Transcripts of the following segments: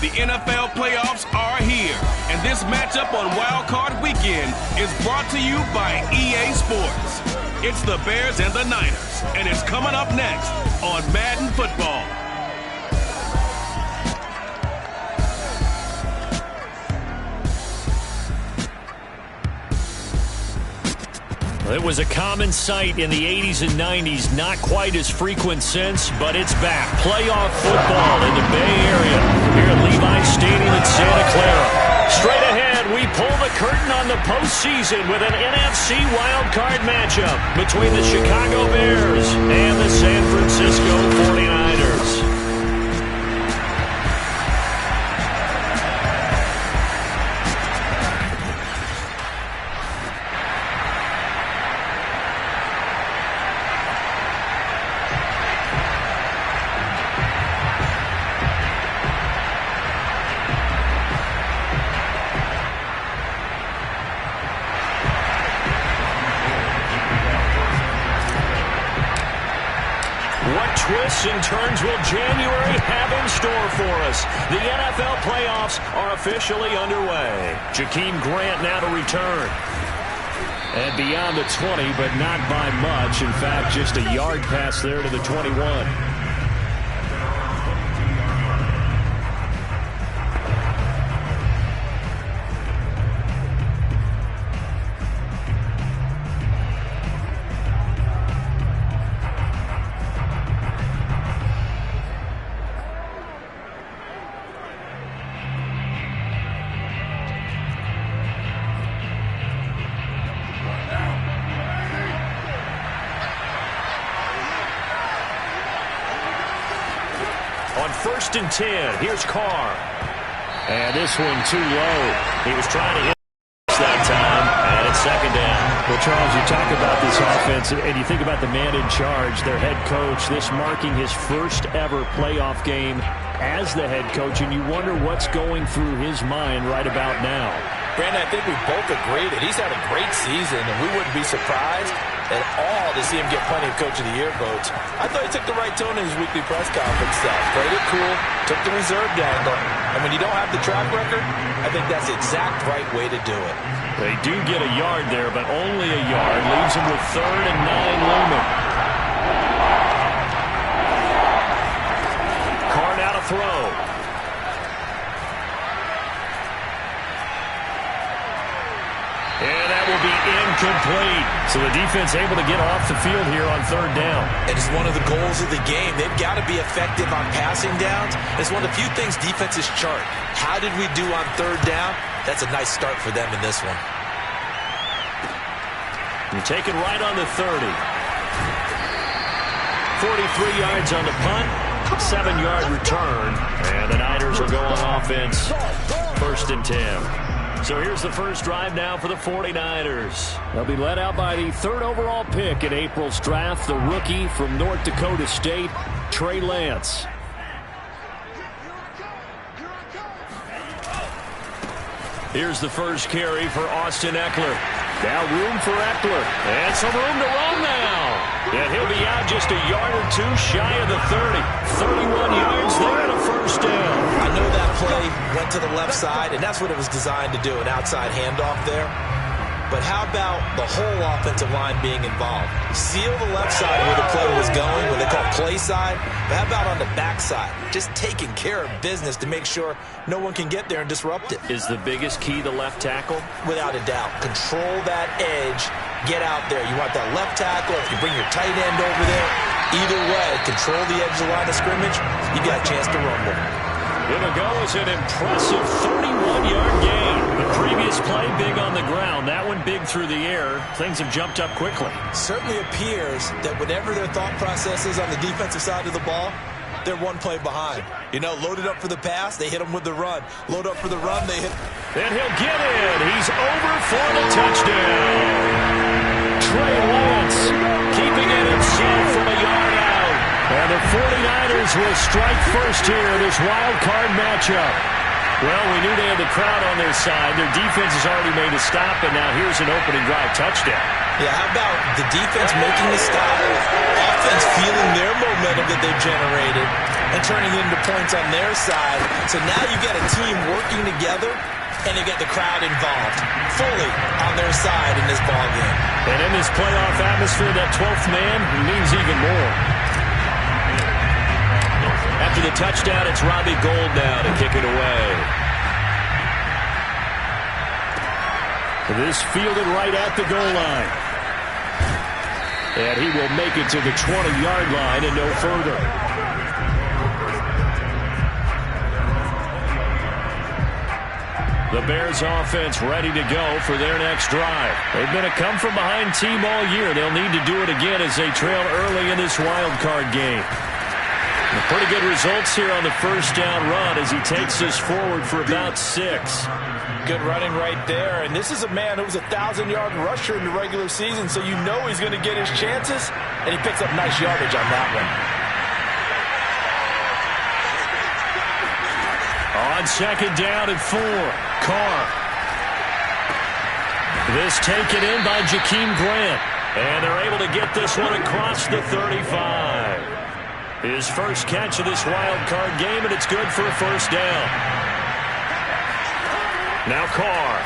The NFL playoffs are here, and this matchup on Wild Card Weekend is brought to you by EA Sports. It's the Bears and the Niners, and it's coming up next on Madden Football. It was a common sight in the 80s and 90s, not quite as frequent since, but it's back. Playoff football in the Bay Area here at Levi's Stadium in Santa Clara. Straight ahead, we pull the curtain on the postseason with an NFC wildcard matchup between the Chicago Bears and the San Francisco 49ers. Twists and turns will January have in store for us? The NFL playoffs are officially underway. Jakeem Grant now to return. And beyond the 20, but not by much. In fact, just a yard pass there to the 21. On 1st and 10, here's Carr. And this one too low. He was trying to hit that time, and it's 2nd down. Well, Charles, you talk about this offense, and you think about the man in charge, their head coach, this marking his first ever playoff game as the head coach, and you wonder what's going through his mind right about now. Brandon, I think we both agree that he's had a great season, and we wouldn't be surprised at all to see him get plenty of Coach of the Year votes. I thought he took the right tone in his weekly press conference stuff. Played it cool, took the reserved angle, and when you don't have the track record, I think that's the exact right way to do it. They do get a yard there, but only a yard. Leaves him with 3rd and 9 looming. Carr now to throw. And that will be incomplete. So the defense able to get off the field here on 3rd down. It is one of the goals of the game. They've got to be effective on passing downs. It's one of the few things defenses chart. How did we do on 3rd down? That's a nice start for them in this one. You take it right on the 30. 43 yards on the punt. 7-yard return. And the Niners will go on offense. 1st and 10. So here's the first drive now for the 49ers. They'll be led out by the 3rd overall pick in April's draft, the rookie from North Dakota State, Trey Lance. Here's the first carry for Austin Eckler. Now room for Eckler. And some room to run now. And he'll be out just a yard or two shy of the 30. 31 yards there and a 1st down. I know that play went to the left side, and that's what it was designed to do, an outside handoff there. But how about the whole offensive line being involved? Seal the left side where the play was going, what they call play side. But how about on the back side? Just taking care of business to make sure no one can get there and disrupt it. Is the biggest key the left tackle? Without a doubt. Control that edge. Get out there. You want that left tackle. If you bring your tight end over there, either way, control the edge of the line of scrimmage, you got a chance to rumble. It'll go as an impressive 31-yard gain. The previous play big on the ground. That one big through the air. Things have jumped up quickly. Certainly appears that whatever their thought process is on the defensive side of the ball, they're one play behind. You know, loaded up for the pass, they hit him with the run. Load up for the run, they hit. And he'll get it. He's over for the touchdown. Trey Lance keeping it himself from a yard out. And the 49ers will strike first here in this wild card matchup. Well, we knew they had the crowd on their side. Their defense has already made a stop, and now here's an opening drive touchdown. Yeah, how about the defense making the stop, offense feeling their momentum that they've generated, and turning it into points on their side. So now you get a team working together, and you get the crowd involved fully on their side in this ball game. And in this playoff atmosphere, that 12th man means even more. After the touchdown, it's Robbie Gould now to kick it away. This fielded right at the goal line. And he will make it to the 20-yard line and no further. The Bears offense ready to go for their next drive. They've been a come-from-behind team all year. They'll need to do it again as they trail early in this wild card game. Pretty good results here on the first down run as he takes us forward for about 6. Good running right there. And this is a man who was a 1,000-yard rusher in the regular season, so you know he's going to get his chances, and he picks up nice yardage on that one. On second down and 4, Carr. This taken in by Jakeem Grant. And they're able to get this one across the 35. His first catch of this wild card game, and it's good for a first down. Now Carr.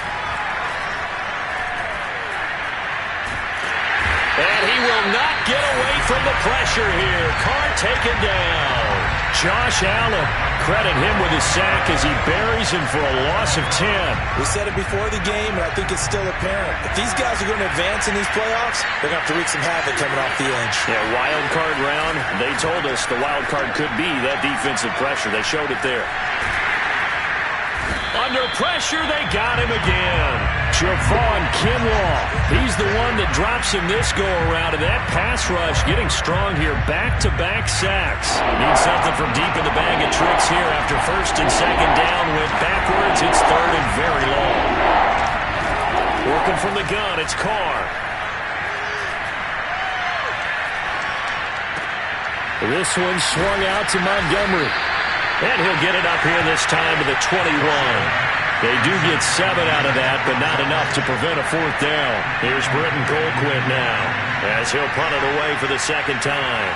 And he will not get away from the pressure here. Carr taken down. Josh Allen, credit him with a sack as he buries him for a loss of 10. We said it before the game, and I think it's still apparent. If these guys are going to advance in these playoffs, they're going to have to wreak some havoc coming off the edge. Yeah, wild card round. They told us the wild card could be that defensive pressure. They showed it there. Under pressure, they got him again. Javon Kinlaw. He's the one that drops him this go-around. And that pass rush getting strong here. Back-to-back sacks. Needs something from deep in the bag of tricks here after first and second down. Went backwards. It's third and very long. Working from the gun, it's Carr. This one swung out to Montgomery. And he'll get it up here this time to the 21. They do get 7 out of that, but not enough to prevent a fourth down. Here's Britton Colquitt now, as he'll punt it away for the second time.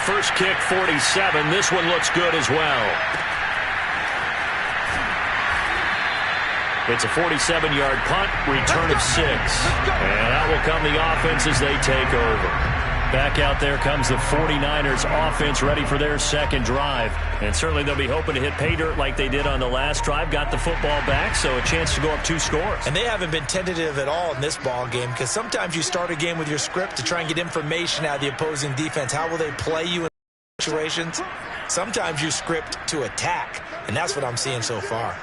First kick, 47. This one looks good as well. It's a 47-yard punt, return of 6. And out will come the offense as they take over. Back out there comes the 49ers offense ready for their second drive. And certainly they'll be hoping to hit pay dirt like they did on the last drive. Got the football back, so a chance to go up 2 scores. And they haven't been tentative at all in this ball game because sometimes you start a game with your script to try and get information out of the opposing defense. How will they play you in situations? Sometimes you script to attack, and that's what I'm seeing so far.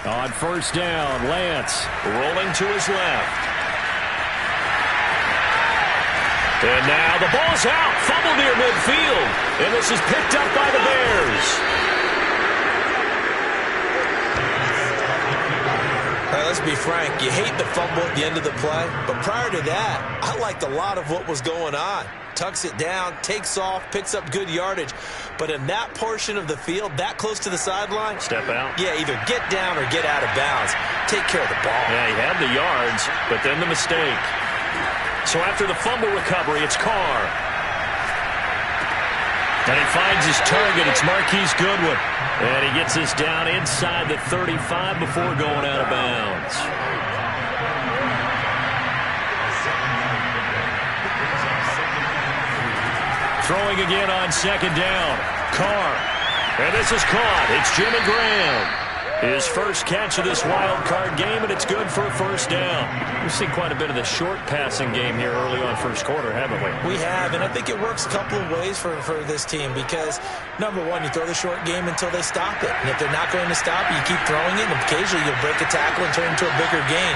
On first down, Lance rolling to his left. And now the ball's out. Fumble near midfield. And this is picked up by the Bears. Now, let's be frank. You hate the fumble at the end of the play. But prior to that, I liked a lot of what was going on. Tucks it down, takes off, picks up good yardage. But in that portion of the field, that close to the sideline. Step out. Yeah, either get down or get out of bounds. Take care of the ball. Yeah, he had the yards, but then the mistake. So after the fumble recovery, it's Carr. And he finds his target. It's Marquise Goodwin. And he gets this down inside the 35 before going out of bounds. Throwing again on second down. Carr. And this is caught. It's Jimmy Graham. His first catch of this wild card game, and it's good for a first down. We've seen quite a bit of the short passing game here early on first quarter, haven't we? We have, and I think it works a couple of ways for this team because, number one, you throw the short game until they stop it. And if they're not going to stop it, you keep throwing it, and occasionally you'll break a tackle and turn it into a bigger gain.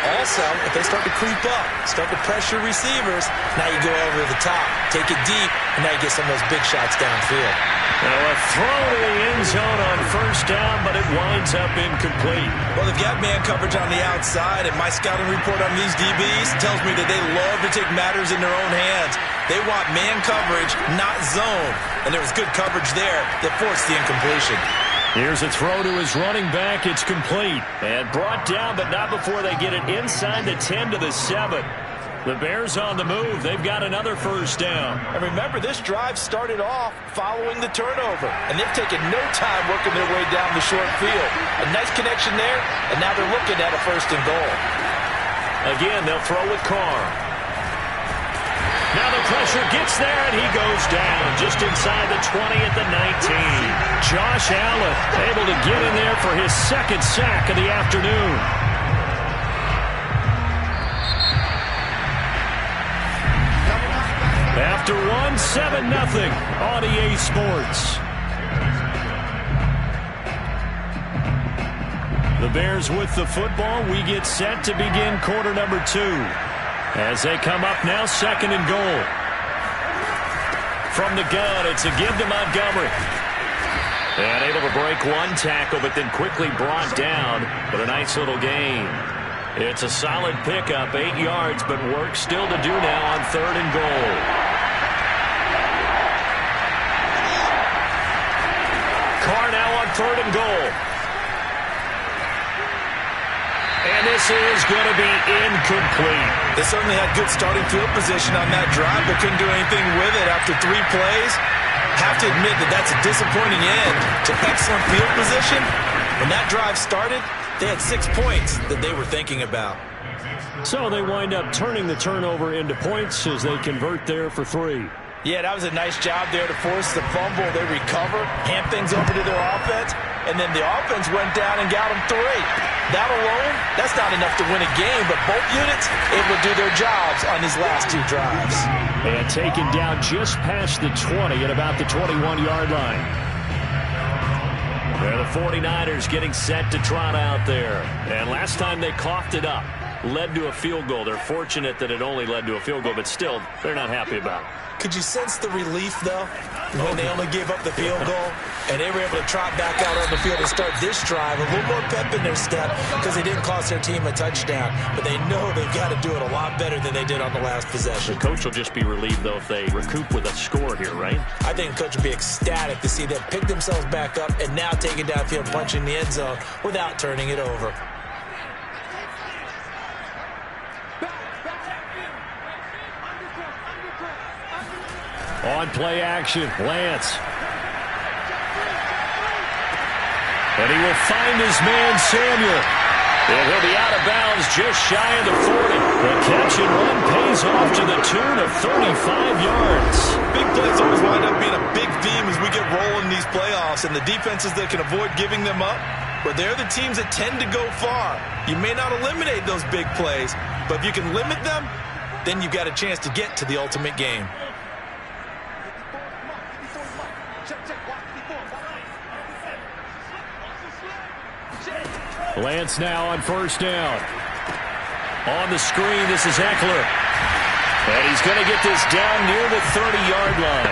Also, if they start to creep up, start to pressure receivers, now you go over the top, take it deep, and now you get some of those big shots downfield. Now a throw to the end zone on first down, but it winds up incomplete. Well, they've got man coverage on the outside, and my scouting report on these DBs tells me that they love to take matters in their own hands. They want man coverage, not zone. And there was good coverage there that forced the incompletion. Here's a throw to his running back. It's complete. And brought down, but not before they get it inside the 10 to the 7. The Bears on the move. They've got another first down. And remember, this drive started off following the turnover. And they've taken no time working their way down the short field. A nice connection there, and now they're looking at a first and goal. Again, they'll throw with Carr. Now the pressure gets there, and he goes down just inside the 20 at the 19. Josh Allen able to get in there for his second sack of the afternoon. After one, 7-0 on EA Sports. The Bears with the football. We get set to begin quarter number 2. As they come up now, second and goal. From the gun, it's a give to Montgomery. And able to break one tackle, but then quickly brought down. But a nice little gain. It's a solid pickup, 8 yards, but work still to do now on third and goal. Carr now on third and goal. And this is going to be incomplete. They certainly had good starting field position on that drive, but couldn't do anything with it after 3 plays. Have to admit that that's a disappointing end to excellent field position. When that drive started, they had 6 points that they were thinking about. So they wind up turning the turnover into points as they convert there for 3. Yeah, that was a nice job there to force the fumble. They recover, hand things over to their offense, and then the offense went down and got them 3. That alone, that's not enough to win a game, but both units able to do their jobs on these last 2 drives. And taken down just past the 20 at about the 21-yard line. They're the 49ers getting set to trot out there. And last time they coughed it up, led to a field goal. They're fortunate that it only led to a field goal, but still, they're not happy about it. Could you sense the relief, though, when they only gave up the field goal and they were able to trot back out on the field and start this drive? A little more pep in their step because they didn't cost their team a touchdown, but they know they've got to do it a lot better than they did on the last possession. The coach will just be relieved, though, if they recoup with a score here, right? I think the coach will be ecstatic to see them pick themselves back up and now take it downfield, punching the end zone without turning it over. On play action, Lance. And he will find his man, Samuel. And he'll be out of bounds just shy of the 40. The catch and run pays off to the tune of 35 yards. Big plays always wind up being a big theme as we get rolling these playoffs, and the defenses that can avoid giving them up, but they're the teams that tend to go far. You may not eliminate those big plays, but if you can limit them, then you've got a chance to get to the ultimate game. Lance now on first down. On the screen, this is Eckler. And he's going to get this down near the 30-yard line.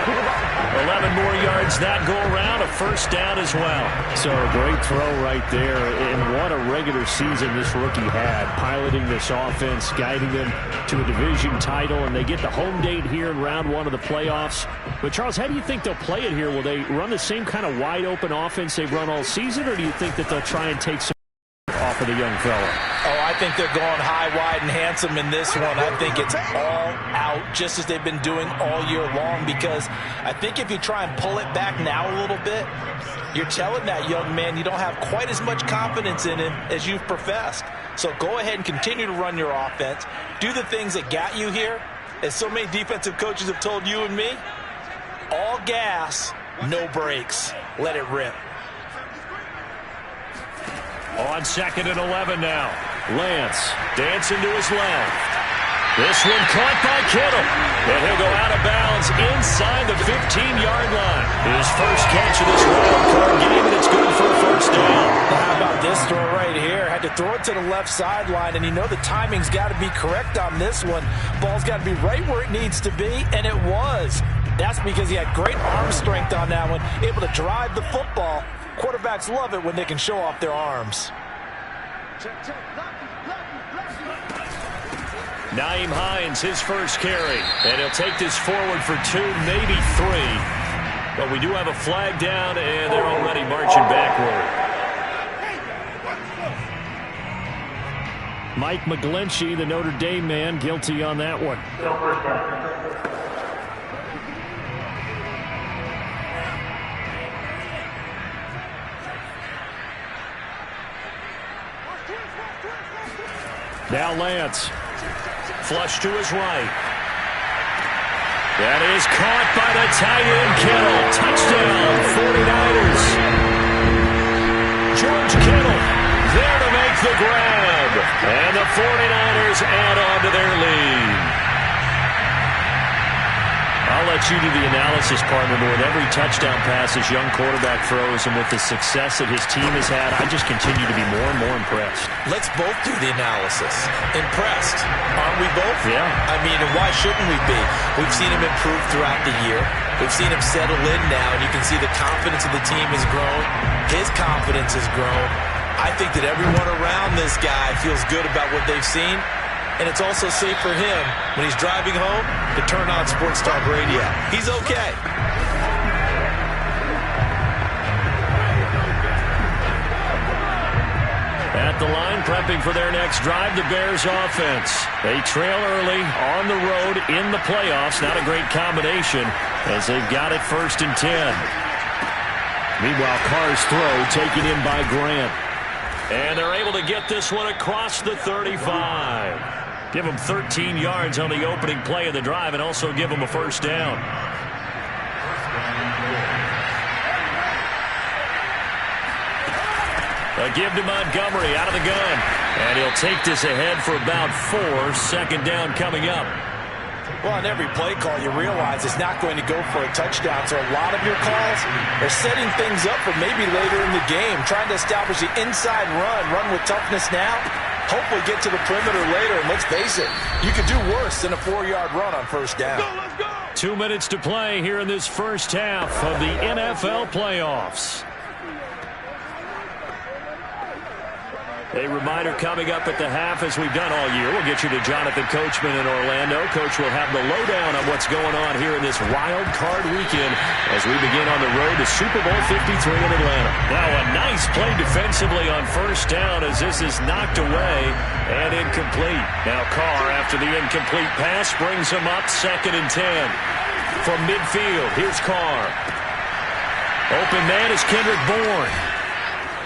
11 more yards that go around, a first down as well. So a great throw right there. And what a regular season this rookie had, piloting this offense, guiding them to a division title. And they get the home date here in round 1 of the playoffs. But, Charles, how do you think they'll play it here? Will they run the same kind of wide-open offense they've run all season, or do you think that they'll try and take some off of the young fella? Oh, I think they're going high, wide, and handsome in this one. I think it's all out, just as they've been doing all year long, because I think if you try and pull it back now a little bit, you're telling that young man you don't have quite as much confidence in him as you've professed. So go ahead and continue to run your offense. Do the things that got you here. As so many defensive coaches have told you and me, all gas, no brakes. Let it rip. On second and 11 now. Lance dancing to his left. This one caught by Kittle. And he'll go out of bounds inside the 15-yard line. His first catch of this wild card game, and it's good for a first down. How about this throw right here? Had to throw it to the left sideline, and you know the timing's got to be correct on this one. Ball's got to be right where it needs to be, and it was. That's because he had great arm strength on that one, able to drive the football. Quarterbacks love it when they can show off their arms. Nyheim Hines, his first carry. And he'll take this forward for 2, maybe 3. But we do have a flag down, and they're already marching backward. Mike McGlinchey, the Notre Dame man, guilty on that one. Now Lance. Flush to his right. That is caught by the tight end, Kittle. Touchdown, 49ers. George Kittle there to make the grab. And the 49ers add on to their lead. I'll let you do the analysis, partner, but with every touchdown pass this young quarterback throws and with the success that his team has had, I just continue to be more and more impressed. Let's both do the analysis. Impressed. Aren't we both? Yeah. I mean, and why shouldn't we be? We've seen him improve throughout the year. We've seen him settle in now, and you can see the confidence of the team has grown. His confidence has grown. I think that everyone around this guy feels good about what they've seen. And it's also safe for him, when he's driving home, to turn on Sports Talk Radio. He's okay. At the line, prepping for their next drive, the Bears offense. They trail early on the road in the playoffs. Not a great combination as they've got it 1st and 10. Meanwhile, Carr's throw taken in by Grant. And they're able to get this one across the 35. Give them 13 yards on the opening play of the drive and also give them a first down. A give to Montgomery out of the gun. And he'll take this ahead for about 4. Second down coming up. Well, on every play call, you realize it's not going to go for a touchdown. So a lot of your calls are setting things up for maybe later in the game, trying to establish the inside run with toughness now. Hopefully get to the perimeter later, and let's face it, you could do worse than a 4-yard run on first down. Let's go. 2 minutes to play here in this first half of the NFL playoffs. A reminder coming up at the half, as we've done all year. We'll get you to Jonathan Coachman in Orlando. Coach will have the lowdown on what's going on here in this wild card weekend as we begin on the road to Super Bowl 53 in Atlanta. Now a nice play defensively on first down as this is knocked away and incomplete. Now Carr, after the incomplete pass, brings him up 2nd and 10. From midfield, here's Carr. Open man is Kendrick Bourne.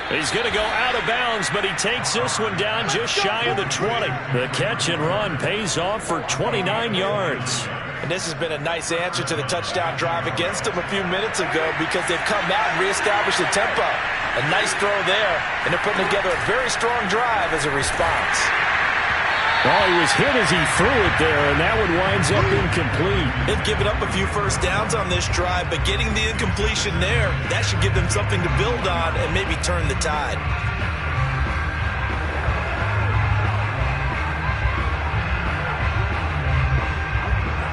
He's going to go out of bounds, but he takes this one down just shy of the 20. The catch and run pays off for 29 yards. And this has been a nice answer to the touchdown drive against them a few minutes ago because they've come out and reestablished the tempo. A nice throw there, and they're putting together a very strong drive as a response. Well, he was hit as he threw it there, and that one winds up incomplete. They've given up a few first downs on this drive, but getting the incompletion there, that should give them something to build on and maybe turn the tide.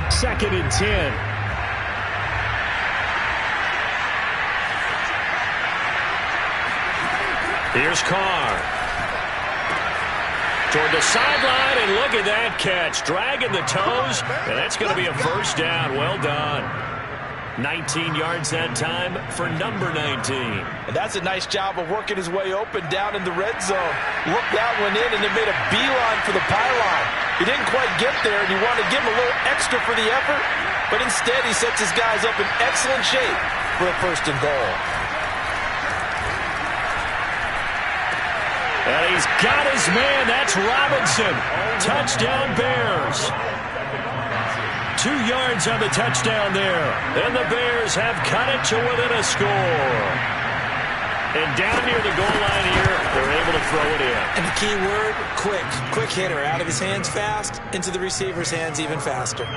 Second and 10. Here's Carr. Toward the sideline, and look at that catch. Dragging the toes, and that's going to be a first down. Well done. 19 yards that time for number 19. And that's a nice job of working his way open down in the red zone. Looked that one in, and then made a beeline for the pylon. He didn't quite get there, and you want to give him a little extra for the effort, but instead he sets his guys up in excellent shape for a 1st and goal. And he's got his man. That's Robinson. Touchdown Bears. 2 yards on the touchdown there. And the Bears have cut it to within a score. And down near the goal line here, they're able to throw it in. And the key word, quick. Quick hitter. Out of his hands fast, into the receiver's hands even faster.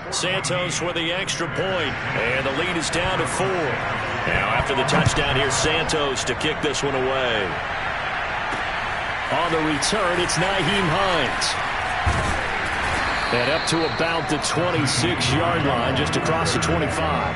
Santos with the extra point, and the lead is down to 4. Now after the touchdown, here's Santos to kick this one away. On the return, it's Nyheim Hines. And up to about the 26-yard line, just across the 25.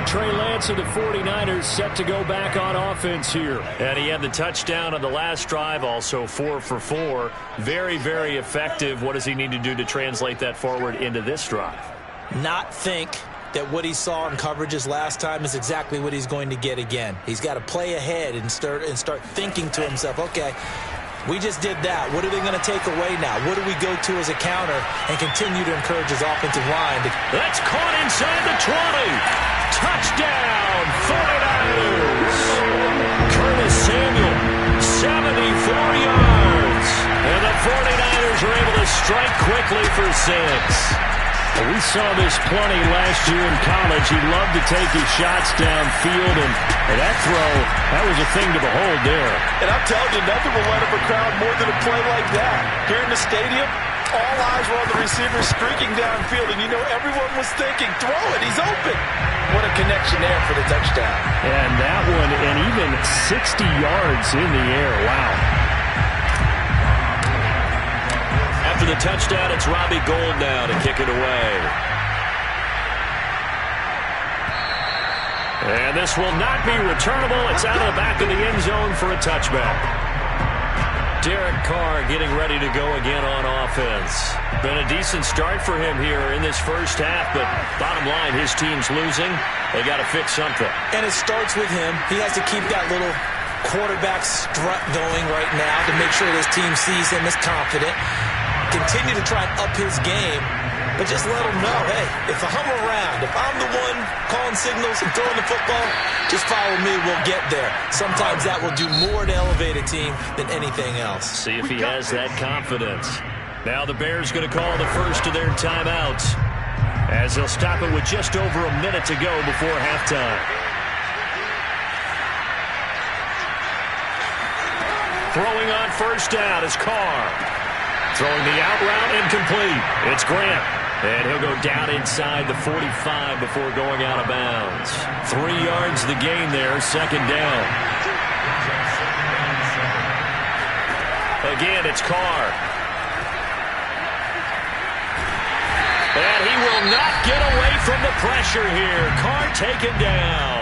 Trey Lance of the 49ers set to go back on offense here. And he had the touchdown on the last drive, also 4 for 4. Very, very effective. What does he need to do to translate that forward into this drive? Not think that what he saw in coverages last time is exactly what he's going to get again. He's got to play ahead and start thinking to himself, okay, we just did that. What are they going to take away now? What do we go to as a counter and continue to encourage his offensive line? That's caught inside the 20. Touchdown, 49ers. Curtis Samuel, 74 yards. And the 49ers are able to strike quickly for 6. We saw this plenty last year in college. He loved to take his shots downfield, and that throw, that was a thing to behold there. And I'm telling you, nothing will light up a crowd more than a play like that. Here in the stadium, all eyes were on the receiver streaking downfield, and you know everyone was thinking, throw it, he's open. What a connection there for the touchdown. And that one, and even 60 yards in the air. Wow. After the touchdown, it's Robbie Gould now to kick it away. And this will not be returnable. It's out of the back of the end zone for a touchback. Derek Carr getting ready to go again on offense. Been a decent start for him here in this first half, but bottom line, his team's losing. They got to fix something. And it starts with him. He has to keep that little quarterback strut going right now to make sure this team sees him as confident. Continue to try and up his game, but just let him know, hey, if I'm around, if I'm the one calling signals and throwing the football, just follow me, we'll get there. Sometimes that will do more to elevate a team than anything else. See if he has that confidence. Now the Bears going to call the first of their timeouts as they'll stop it with just over a minute to go before halftime. Throwing on first down is Carr. Throwing the out route incomplete. It's Grant. And he'll go down inside the 45 before going out of bounds. 3 yards the gain there, second down. Again, it's Carr. And he will not get away from the pressure here. Carr taken down.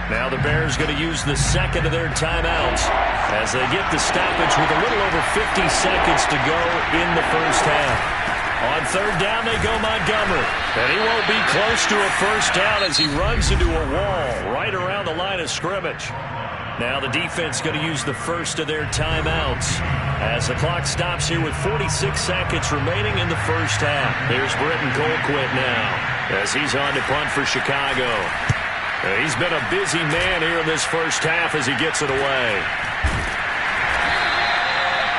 Now the Bears going to use the second of their timeouts as they get the stoppage with a little over 50 seconds to go in the first half. On third down, they go Montgomery. And he won't be close to a first down as he runs into a wall right around the line of scrimmage. Now the defense going to use the first of their timeouts as the clock stops here with 46 seconds remaining in the first half. Here's Britton Colquitt now as he's on to punt for Chicago. He's been a busy man here in this first half as he gets it away.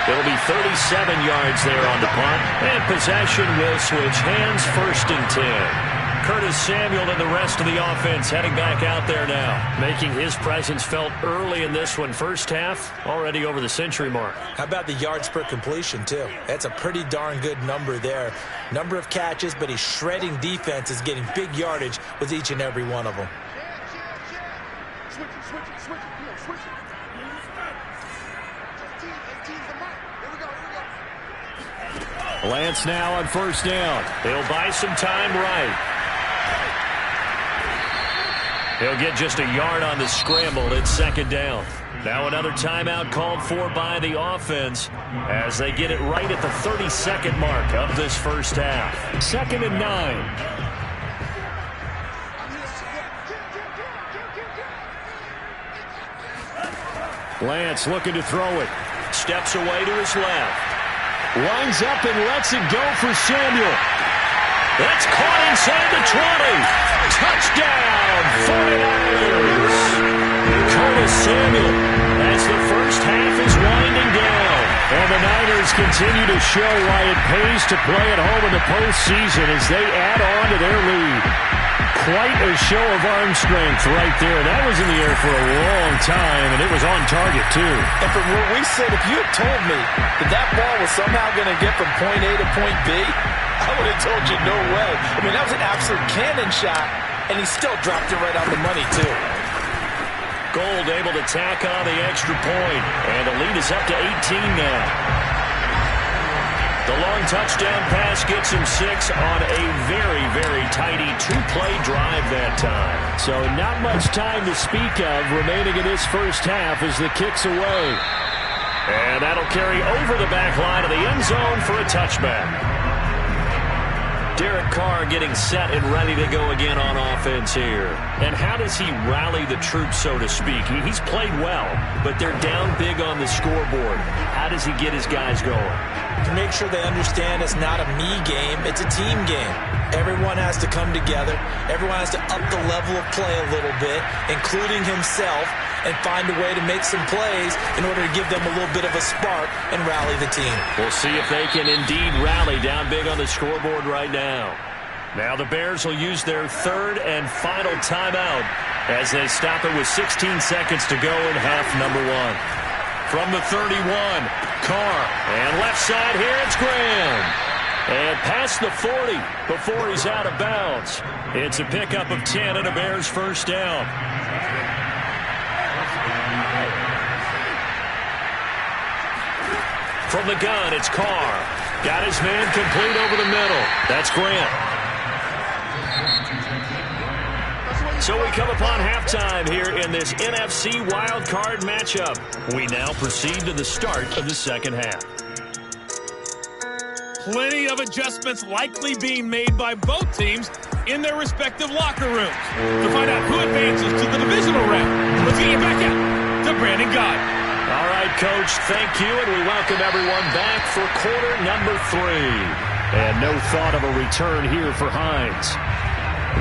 It'll be 37 yards there on the punt, and possession will switch hands, first and 10. Curtis Samuel and the rest of the offense heading back out there now, making his presence felt early in this one. First half, already over the century mark. How about the yards per completion, too? That's a pretty darn good number there. Number of catches, but he's shredding defense, is getting big yardage with each and every one of them. Lance now on first down. He'll buy some time right. He'll get just a yard on the scramble. It's second down. Now another timeout called for by the offense as they get it right at the 32nd mark of this first half. 2nd and 9. Lance looking to throw it. Steps away to his left. Lines up and lets it go for Samuel. That's caught inside the 20. Touchdown, 49ers. Curtis Samuel as the first half is winding down. And the Niners continue to show why it pays to play at home in the postseason as they add on to their lead. quite a show of arm strength right there. That was in the air for a long time, and it was on target, too. And from where we sit, if you had told me that that ball was somehow going to get from point A to point B, I would have told you no way. I mean, that was an absolute cannon shot, and he still dropped it right on the money, too. Gold able to tack on the extra point, and the lead is up to 18 now. The long touchdown pass gets him 6 on a very, very tidy 2-play drive that time. So not much time to speak of remaining in this first half as the kick's away. And that'll carry over the back line of the end zone for a touchback. Derek Carr getting set and ready to go again on offense here. And how does he rally the troops, so to speak? He's played well, but they're down big on the scoreboard. How does he get his guys going? To make sure they understand it's not a me game, it's a team game. Everyone has to come together. Everyone has to up the level of play a little bit, including himself, and find a way to make some plays in order to give them a little bit of a spark and rally the team. We'll see if they can indeed rally down big on the scoreboard right now. Now the Bears will use their third and final timeout as they stop it with 16 seconds to go in half number 1. From the 31, Carr, and left side here, it's Graham. And past the 40 before he's out of bounds. It's a pickup of 10 and a Bears first down. From the gun, it's Carr. Got his man complete over the middle. That's Grant. So we come upon halftime here in this NFC wildcard matchup. We now proceed to the start of the second half. Plenty of adjustments likely being made by both teams in their respective locker rooms. To find out who advances to the divisional round, let's get you back out to Brandon Gott. All right, Coach, thank you, and we welcome everyone back for quarter number 3. And no thought of a return here for Hines.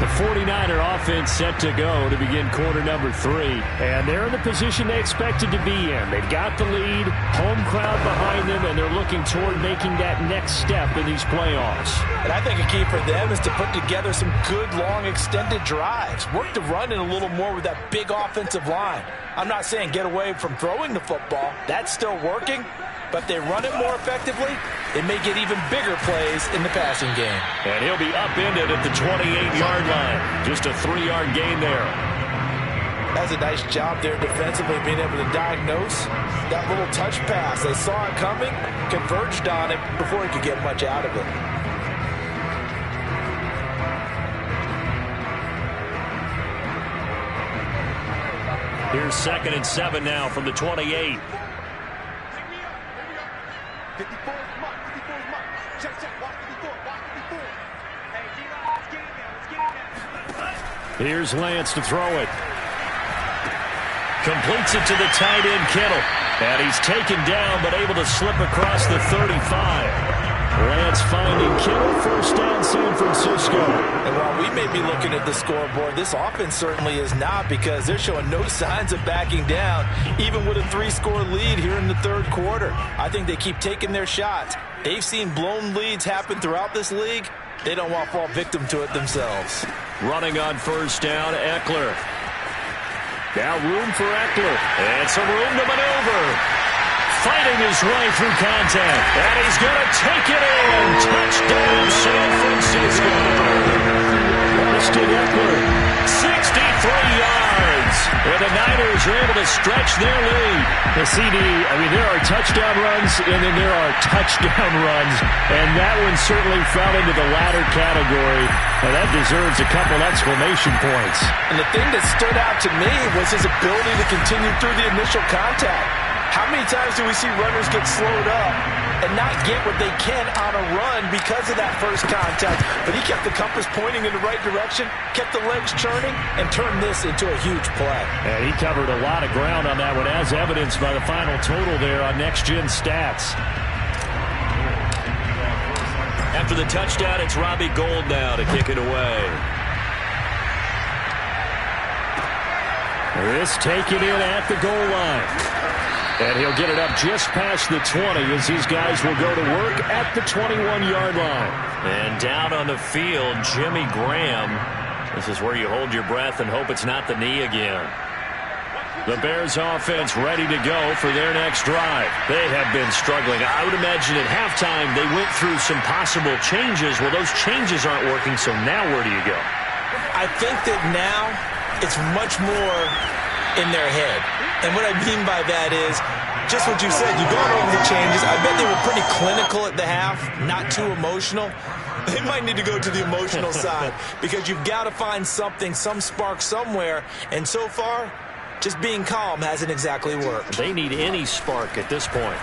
The 49er offense set to go to begin quarter number 3. And they're in the position they expected to be in. They've got the lead, home crowd behind them, and they're looking toward making that next step in these playoffs. And I think a key for them is to put together some good, long, extended drives. Work the run in a little more with that big offensive line. I'm not saying get away from throwing the football. That's still working. But if they run it more effectively, they may get even bigger plays in the passing game. And he'll be upended at the 28-yard line. Just a 3-yard gain there. That's a nice job there defensively, being able to diagnose that little touch pass. They saw it coming, converged on it before he could get much out of it. Here's 2nd and 7 now from the 28. Here's Lance to throw it. Completes it to the tight end, Kittle. And he's taken down, but able to slip across the 35. Lance finding Kittle, first down San Francisco. And while we may be looking at the scoreboard, this offense certainly is not, because they're showing no signs of backing down, even with a 3-score lead here in the third quarter. I think they keep taking their shots. They've seen blown leads happen throughout this league. They don't want to fall victim to it themselves. Running on first down, Eckler. Now room for Eckler. And some room to maneuver. Fighting his way through contact. And he's going to take it in. Touchdown, San Francisco. Austin Eckler, 63 yards. And the Niners are able to stretch their lead. The CD, I mean, there are touchdown runs, and then there are touchdown runs. And that one certainly fell into the latter category. And that deserves a couple exclamation points. And the thing that stood out to me was his ability to continue through the initial contact. How many times do we see runners get slowed up and not get what they can on a run because of that first contact? But he kept the compass pointing in the right direction, kept the legs churning, and turned this into a huge play. And he covered a lot of ground on that one, as evidenced by the final total there on Next Gen Stats. After the touchdown, it's Robbie Gould now to kick it away. This taken in at the goal line. And he'll get it up just past the 20 as these guys will go to work at the 21-yard line. And down on the field, Jimmy Graham This is where you hold your breath and hope it's not the knee again. The Bears offense ready to go for their next drive. They have been struggling. I would imagine at halftime they went through some possible changes. Well, those changes aren't working, so now where do you go? I think that now it's much more in their head. And what I mean by that is just what you said. You've gone over the changes. I bet they were pretty clinical at the half, not too emotional. They might need to go to the emotional side because you've got to find something, some spark somewhere. And so far, just being calm hasn't exactly worked. They need any spark at this point.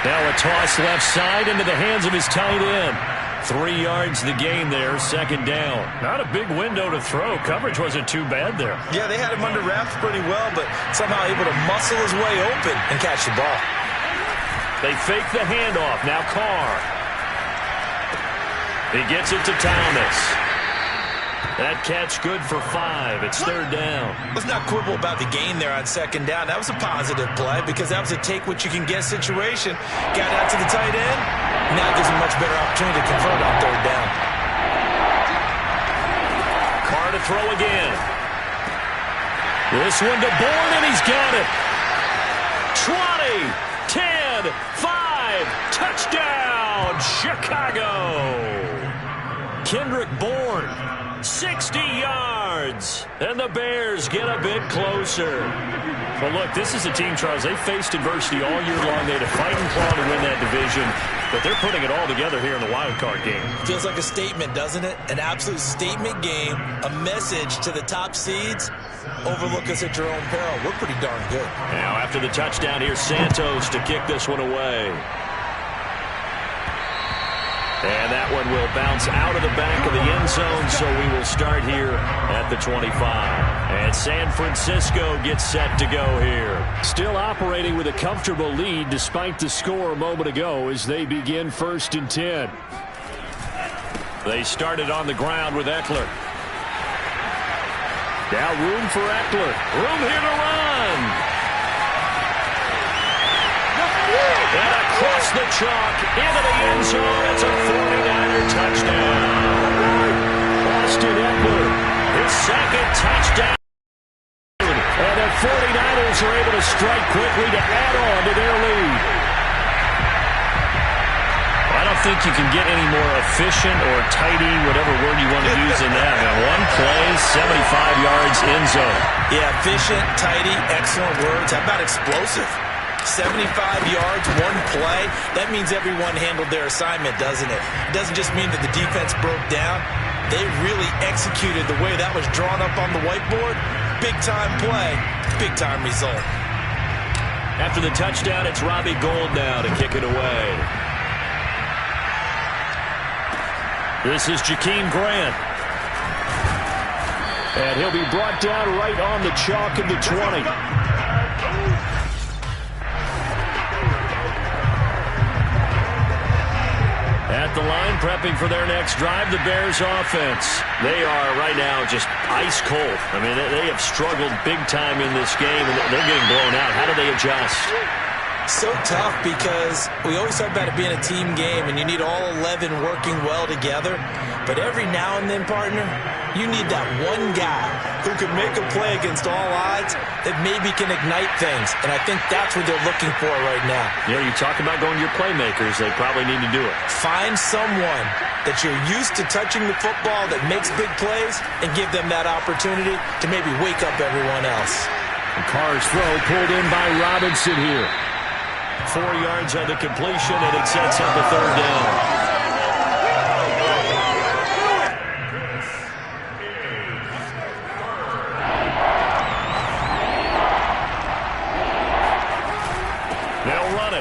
Now a toss left side into the hands of his tight end. 3 yards the gain there, second down. Not a big window to throw. Coverage wasn't too bad there. Yeah, they had him under wraps pretty well, but somehow able to muscle his way open and catch the ball. They fake the handoff. Now Carr. He gets it to Thomas. That catch good for 5. It's third down. Let's not quibble about the gain there on second down. That was a positive play because that was a take-what-you-can-get situation. Got out to the tight end. Now gives him much better opportunity to convert on third down. Carr to throw again. This one to Bourne, and he's got it. 20, 10, 5, touchdown, Chicago. Kendrick Bourne. 60 yards, and the Bears get a bit closer. Well, look, this is a team, Charles, they faced adversity all year long. They had to fight and claw to win that division, but they're putting it all together here in the wild card game. Feels like a statement, doesn't it? An absolute statement game, a message to the top seeds. Overlook us at your own peril. We're pretty darn good. Now, after the touchdown, here's Santos to kick this one away. And that one will bounce out of the back of the end zone, so we will start here at the 25. And San Francisco gets set to go here. Still operating with a comfortable lead despite the score a moment ago as they begin 1st and 10. They started on the ground with Eckler. Now room for Eckler. Room here to run. And across the chalk into the end zone. It's a 49er touchdown. Austin Eckler, his second touchdown. And the 49ers are able to strike quickly to add on to their lead. I don't think you can get any more efficient or tidy, whatever word you want to use in that. Now, one play, 75 yards in zone. Yeah, efficient, tidy, excellent words. How about explosive? 75 yards, one play. That means everyone handled their assignment, doesn't it? It doesn't just mean that the defense broke down. They really executed the way that was drawn up on the whiteboard. Big-time play, big-time result. After the touchdown, it's Robbie Gould now to kick it away. This is Jakeem Grant. And he'll be brought down right on the chalk of the 20. At the line, prepping for their next drive, the Bears offense. They are right now just ice cold. I mean, they have struggled big time in this game, and they're getting blown out. How do they adjust? So tough because we always talk about it being a team game, and you need all 11 working well together. But every now and then, partner, you need that one guy who can make a play against all odds that maybe can ignite things. And I think that's what they're looking for right now. Yeah, you talk about going to your playmakers. They probably need to do it. Find someone that you're used to touching the football that makes big plays and give them that opportunity to maybe wake up everyone else. And Carr's throw pulled in by Robinson here. 4 yards on the completion, and it sets up a third down.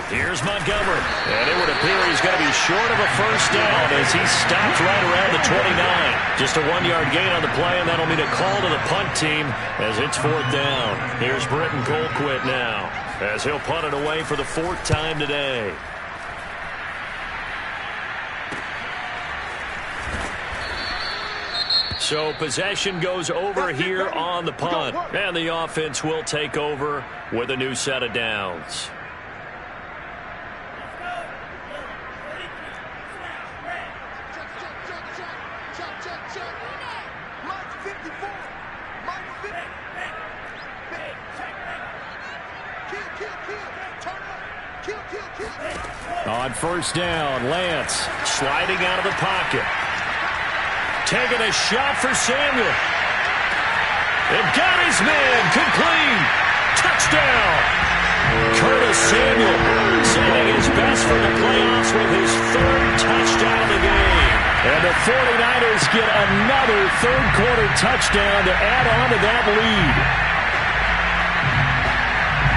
Here's Montgomery, and it would appear he's going to be short of a first down as he stopped right around the 29. Just a 1-yard gain on the play, and that'll mean a call to the punt team as it's 4th down. Here's Britton Colquitt now as he'll punt it away for the 4th time today. So possession goes over here on the punt, and the offense will take over with a new set of downs. first down. Lance sliding out of the pocket. Taking a shot for Samuel. And got his man. Complete. Touchdown. Curtis Samuel saving his best for the playoffs with his third touchdown of the game. And the 49ers get another third-quarter touchdown to add on to that lead.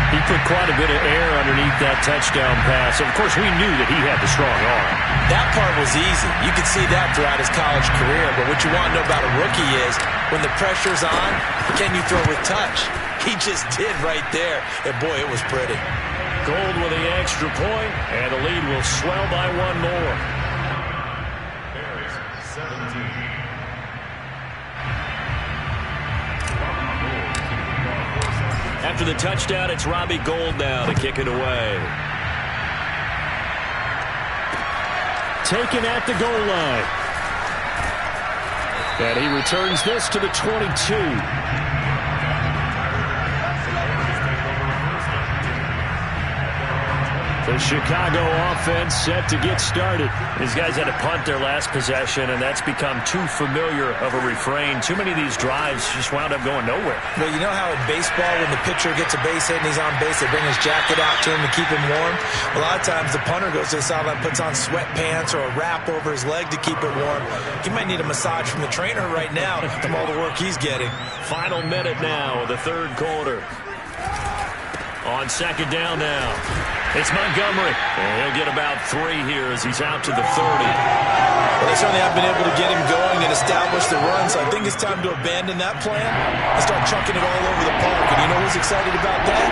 He put quite a bit of air underneath that touchdown pass. Of course, we knew that he had the strong arm. That part was easy. You could see that throughout his college career. But what you want to know about a rookie is when the pressure's on, can you throw with touch? He just did right there. And, boy, it was pretty. Gold with the extra point, and the lead will swell by one more. After the touchdown, it's Robbie Gould now to kick it away. Taken at the goal line. And he returns this to the 22. The Chicago offense set to get started. These guys had to punt their last possession, and that's become too familiar of a refrain. Too many of these drives just wound up going nowhere. Well, you know how in baseball, when the pitcher gets a base hit and he's on base, they bring his jacket out to him to keep him warm? A lot of times the punter goes to the sideline, puts on sweatpants or a wrap over his leg to keep it warm. He might need a massage from the trainer right now from all the work he's getting. Final minute now of the third quarter. On second down now. It's Montgomery. And he'll get about 3 here as he's out to the 30. Well, they certainly have been able to get him going and establish the run, so I think it's time to abandon that plan and start chucking it all over the park. And you know who's excited about that?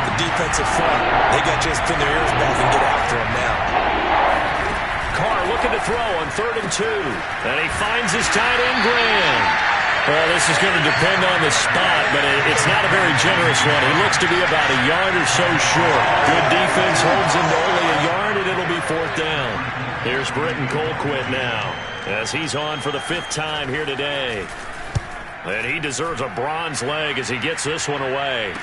The defensive front. They got to just pin their ears back and get after him now. Carr looking to throw on 3rd and 2. And he finds his tight end, Graham. Well, this is going to depend on the spot, but it's not a very generous one. He looks to be about a yard or so short. Good defense holds him to only a yard, and it'll be 4th down. Here's Britton Colquitt now, as he's on for the 5th time here today. And he deserves a bronze leg as he gets this one away.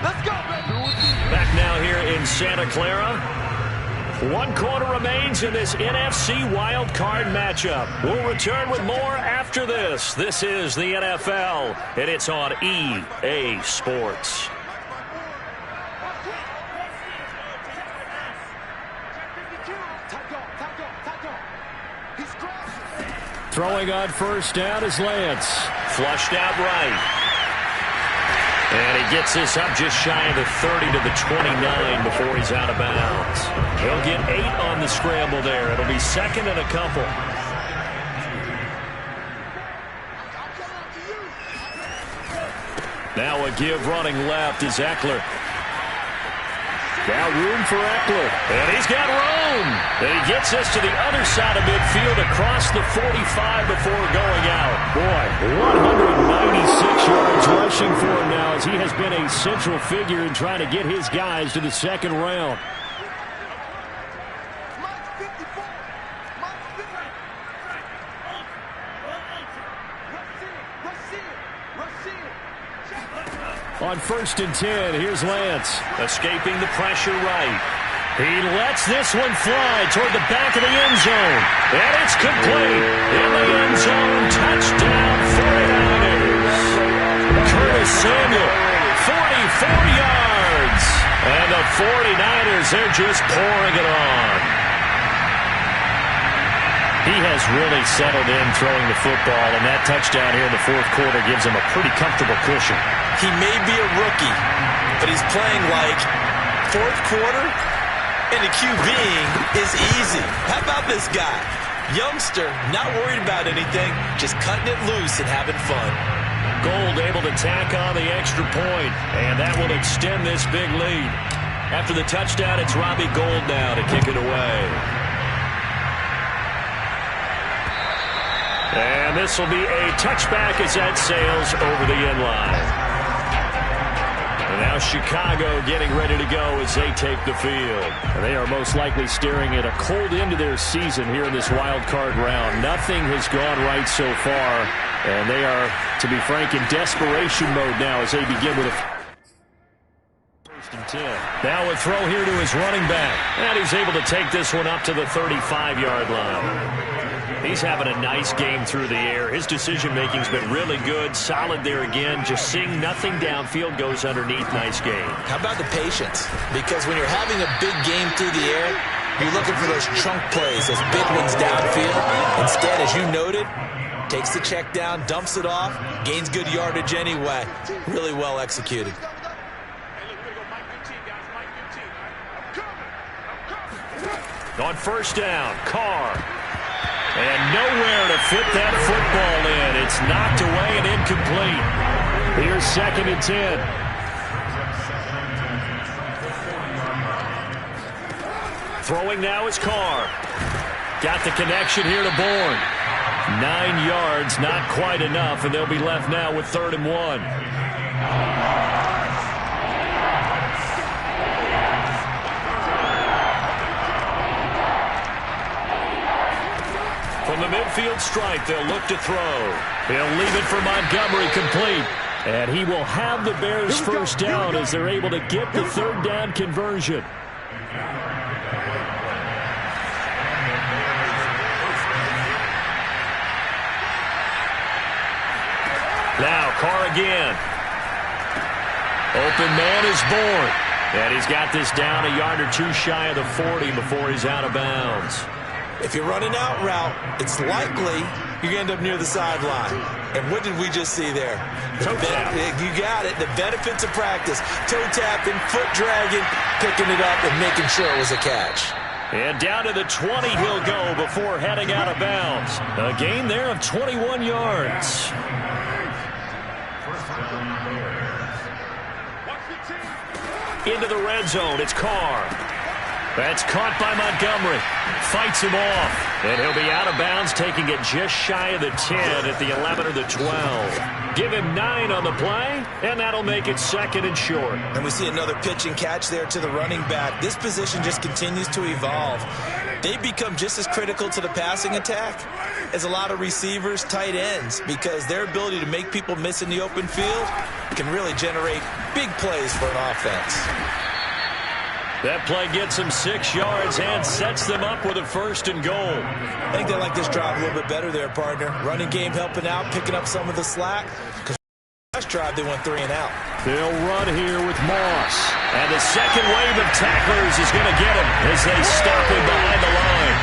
Let's go, baby. Back now here in Santa Clara. 1 quarter remains in this NFC Wild Card matchup. We'll return with more after this. This is the NFL, and it's on EA Sports. Throwing on first down is Lance. Flushed out right. And he gets this up just shy of the 30 to the 29 before he's out of bounds. He'll get 8 on the scramble there. It'll be 2nd and a couple. Now a give running left is Eckler. Got room for Eckler. And he's got room. And he gets this to the other side of midfield across the 45 before going out. Boy, 196 yards rushing for him now as he has been a central figure in trying to get his guys to the 2nd round. On 1st and 10, here's Lance. Escaping the pressure right. He lets this one fly toward the back of the end zone. And it's complete. In the end zone, touchdown 49ers. Curtis Samuel, 44 yards. And the 49ers, they're just pouring it on. He has really settled in throwing the football, and that touchdown here in the 4th quarter gives him a pretty comfortable cushion. He may be a rookie, but he's playing like 4th quarter, and the QBing is easy. How about this guy? Youngster, not worried about anything, just cutting it loose and having fun. Gould able to tack on the extra point, and that will extend this big lead. After the touchdown, it's Robbie Gould now to kick it away. And this will be a touchback as that sails over the end line. And now Chicago getting ready to go as they take the field. And they are most likely staring at a cold end to their season here in this wild card round. Nothing has gone right so far. And they are, to be frank, in desperation mode now as they begin with a first and 10. Now a throw here to his running back. And he's able to take this one up to the 35-yard line. He's having a nice game through the air. His decision-making's been really good. Solid there again. Just seeing nothing downfield, goes underneath. Nice game. How about the patience? Because when you're having a big game through the air, you're looking for those chunk plays, those big ones downfield. Instead, as you noted, takes the check down, dumps it off, gains good yardage anyway. Really well executed. On first down, Carr. And nowhere to fit that football in. It's knocked away and incomplete. Here's second and 10. Throwing now is Carr. Got the connection here to Bourne. 9 yards, not quite enough, and they'll be left now with 3rd and 1. From the midfield stripe, they'll look to throw. He'll leave it for Montgomery, complete. And he will have the Bears first down as they're able to get the 3rd down conversion. Now Carr again. Open man is Bourne. And he's got this down a yard or two shy of the 40 before he's out of bounds. If you're running out route, it's likely you're going to end up near the sideline. And what did we just see there? Toe tap. You got it. The benefits of practice. Toe tapping, foot dragging, picking it up, and making sure it was a catch. And down to the 20 he'll go before heading out of bounds. A gain there of 21 yards. Into the red zone, it's Carr. That's caught by Montgomery. Fights him off. And he'll be out of bounds, taking it just shy of the 10 at the 11 or the 12. Give him 9 on the play, and that'll make it 2nd and short. And we see another pitch and catch there to the running back. This position just continues to evolve. They become just as critical to the passing attack as a lot of receivers, tight ends, because their ability to make people miss in the open field can really generate big plays for an offense. That play gets them 6 yards and sets them up with a 1st and goal. I think they like this drive a little bit better there, partner. Running game helping out, picking up some of the slack. Because last drive they went 3 and out. They'll run here with Moss. And the second wave of tacklers is going to get him as they stop him behind the line.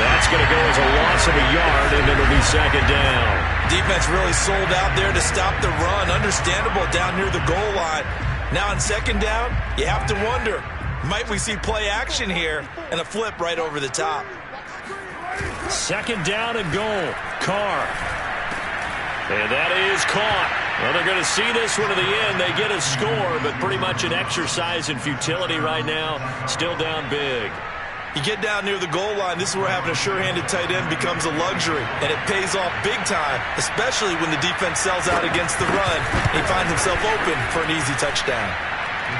That's going to go as a loss of a yard, and it'll be 2nd down. Defense really sold out there to stop the run. Understandable down near the goal line. Now on 2nd down, you have to wonder, might we see play action here and a flip right over the top? 2nd down and goal. Carr. And that is caught. Well, they're going to see this one to the end. They get a score, but pretty much an exercise in futility right now. Still down big. You get down near the goal line, this is where having a sure-handed tight end becomes a luxury, and it pays off big time, especially when the defense sells out against the run, and he finds himself open for an easy touchdown.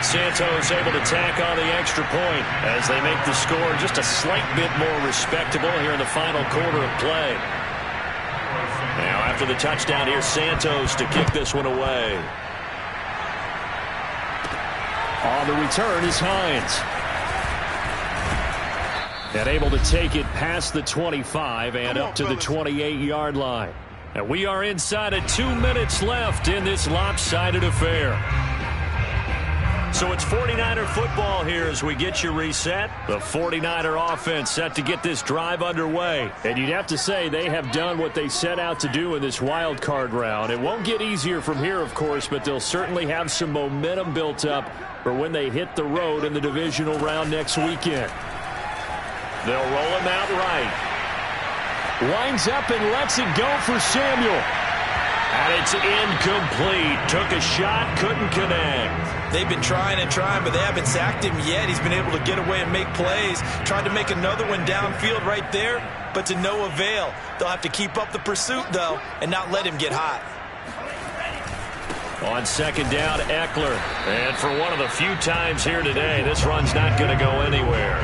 Santos able to tack on the extra point as they make the score just a slight bit more respectable here in the final quarter of play. Now after the touchdown, here's Santos to kick this one away. On the return is Hines. And able to take it past the 25 and up to the 28-yard line. And we are inside of 2 minutes left in this lopsided affair. So it's 49er football here as we get you reset. The 49er offense set to get this drive underway. And you'd have to say they have done what they set out to do in this wild card round. It won't get easier from here, of course, but they'll certainly have some momentum built up for when they hit the road in the divisional round next weekend. They'll roll him out right. Winds up and lets it go for Samuel. And it's incomplete. Took a shot, couldn't connect. They've been trying and trying, but they haven't sacked him yet. He's been able to get away and make plays. Tried to make another one downfield right there, but to no avail. They'll have to keep up the pursuit, though, and not let him get hot. On second down, Eckler. And for one of the few times here today, this run's not going to go anywhere.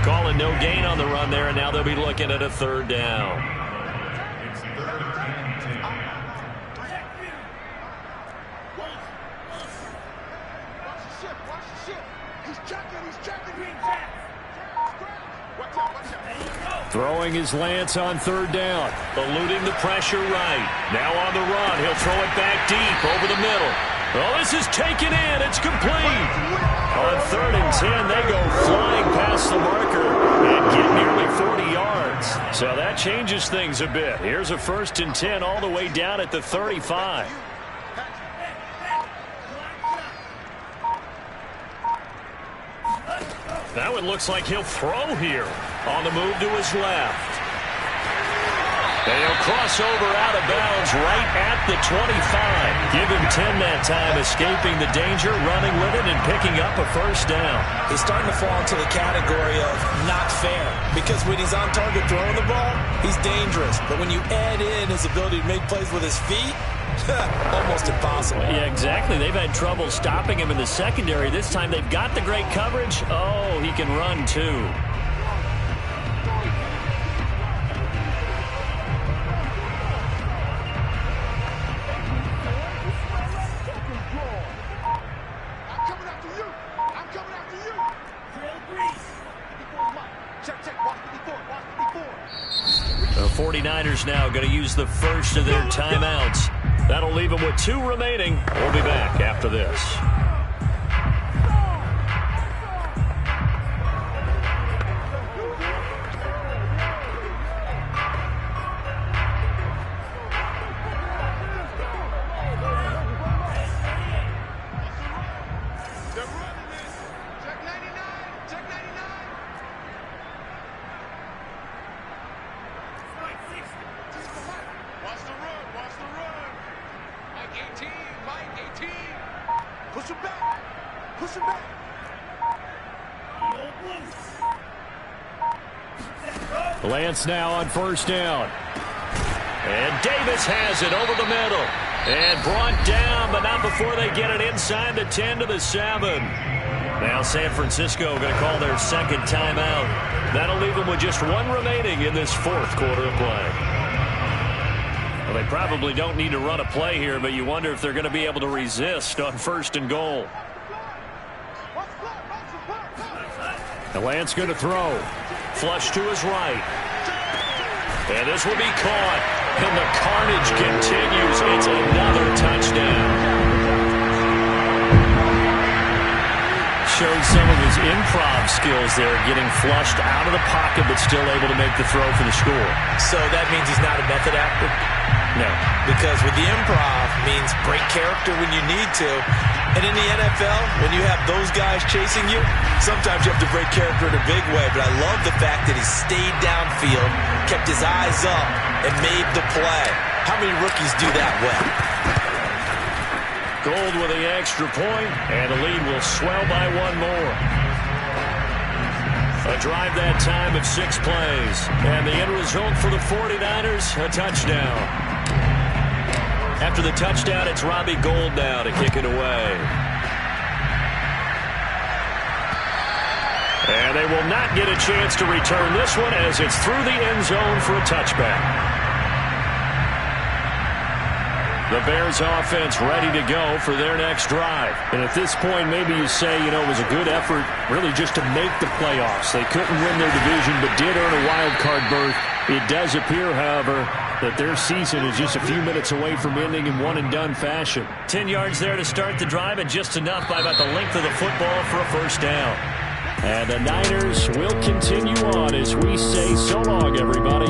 Calling no gain on the run there, and now they'll be looking at a third down. Throwing his Lance on third down. Eluding the pressure right. Now on the run. He'll throw it back deep over the middle. Oh, this is taken in. It's complete. On 3rd and 10, they go flying past the marker and get nearly 40 yards. So that changes things a bit. Here's a 1st and 10 all the way down at the 35. Now it looks like he'll throw here. On the move to his left. And he'll cross over out of bounds right at the 25. Give him 10 that time, escaping the danger, running with it, and picking up a 1st down. He's starting to fall into the category of not fair, because when he's on target throwing the ball, he's dangerous. But when you add in his ability to make plays with his feet, almost impossible. Yeah, exactly. They've had trouble stopping him in the secondary. This time they've got the great coverage. Oh, he can run too. The 49ers now going to use the first of their timeouts. That'll leave them with 2 remaining. We'll be back after this. Lance now on 1st down. And Davis has it over the middle. And brought down, but not before they get it inside the 10 to the 7. Now San Francisco going to call their 2nd timeout. That'll leave them with just 1 remaining in this 4th quarter of play. Well, they probably don't need to run a play here, but you wonder if they're going to be able to resist on 1st and goal. And Lance going to throw. Flush to his right. And this will be caught. And the carnage continues. It's another touchdown. Showed some of his improv skills there, getting flushed out of the pocket but still able to make the throw for the score. So that means he's not a method actor? No. Because with the improv means break character when you need to. And in the NFL, when you have those guys chasing you, sometimes you have to break character in a big way. But I love the fact that he stayed downfield, kept his eyes up, and made the play. How many rookies do that well? Gold with the extra point, and the lead will swell by 1 more. A drive that time of 6 plays. And the end result for the 49ers, a touchdown. After the touchdown, it's Robbie Gould now to kick it away. And they will not get a chance to return this one as it's through the end zone for a touchback. The Bears offense ready to go for their next drive. And at this point, maybe you say, it was a good effort really just to make the playoffs. They couldn't win their division but did earn a wild card berth. It does appear, however, that their season is just a few minutes away from ending in one-and-done fashion. 10 yards there to start the drive, and just enough by about the length of the football for a 1st down. And the Niners will continue on as we say so long, everybody.